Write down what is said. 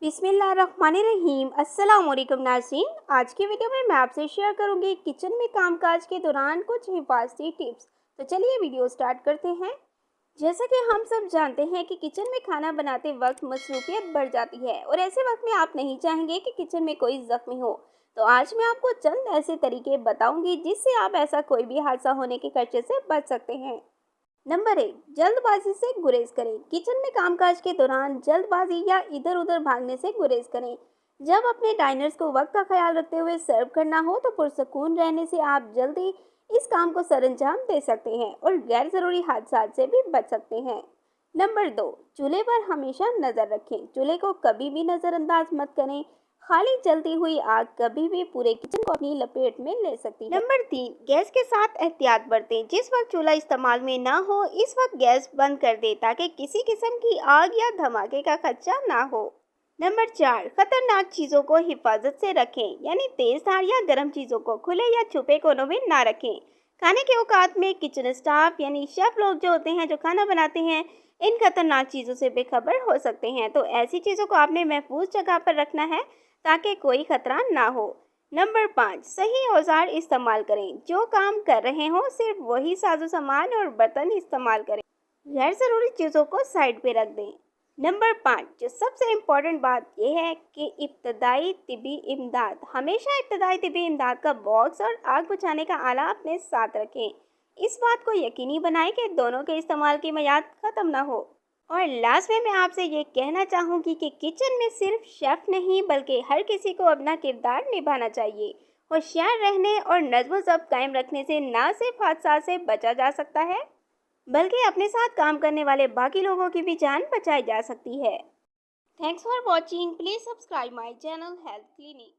बिस्मिल्लाहिर्रहमानिर्रहीम। अस्सलाम वालेकुम नाज़रीन। आज की वीडियो में मैं आपसे शेयर करूंगी किचन में कामकाज के दौरान कुछ हिफाजती टिप्स। तो चलिए वीडियो स्टार्ट करते हैं। जैसा कि हम सब जानते हैं कि किचन में खाना बनाते वक्त मसरूफियत बढ़ जाती है और ऐसे वक्त में आप नहीं चाहेंगे कि किचन में कोई ज़ख्मी हो। तो आज मैं आपको चंद ऐसे तरीके बताऊंगी जिससे आप ऐसा कोई भी हादसा होने के खर्चे से बच सकते हैं। नंबर 1, जल्दबाजी से गुरेज करें। किचन में कामकाज के दौरान जल्दबाजी या इधर उधर भागने से गुरेज करें। जब अपने डाइनर्स को वक्त का ख्याल रखते हुए सर्व करना हो तो पुरसकून रहने से आप जल्दी इस काम को सरंजाम दे सकते हैं और गैर ज़रूरी हादसा से भी बच सकते हैं। नंबर 2, चूल्हे पर हमेशा नज़र रखें। चूल्हे को कभी भी नज़रअंदाज मत करें। खाली जलती हुई आग कभी भी पूरे किचन को अपनी लपेट में ले सकती है। नंबर 3, गैस के साथ एहतियात बरतें। जिस वक्त चूल्हा इस्तेमाल में ना हो इस वक्त गैस बंद कर दें ताकि किसी किस्म की आग या धमाके का खदशा ना हो। नंबर 4, खतरनाक चीज़ों को हिफाजत से रखें, यानी तेज धार या गर्म चीज़ों को खुले या छुपे कोनों में ना रखें। खाने के औकात में किचन स्टाफ यानी शेफ लोग जो होते हैं, जो खाना बनाते हैं, इन खतरनाक चीज़ों से बेखबर हो सकते हैं। तो ऐसी चीज़ों को आपने महफूज जगह पर रखना है ताकि कोई खतरा ना हो। नंबर 5, सही औजार इस्तेमाल करें। जो काम कर रहे हों सिर्फ वही साजो सामान और बर्तन इस्तेमाल करें। गैर ज़रूरी चीज़ों को साइड पे रख दें। नंबर 5, जो सबसे इम्पोर्टेंट बात यह है कि इब्तदाई तिबी इमदाद, हमेशा इब्तदाई तिबी इमदाद का बॉक्स और आग बुझाने का आला अपने साथ रखें। इस बात को यकीनी बनाएं कि दोनों के इस्तेमाल की मियाद ख़त्म ना हो। और लास्ट में मैं आपसे ये कहना चाहूँगी कि किचन में सिर्फ शेफ़ नहीं बल्कि हर किसी को अपना किरदार निभाना चाहिए। होशियार रहने और नज़्म ज़ब्त कायम रखने से ना सिर्फ हादसा से बचा जा सकता है बल्कि अपने साथ काम करने वाले बाकी लोगों की भी जान बचाई जा सकती है। Thanks for watching. Please subscribe my channel health clinic.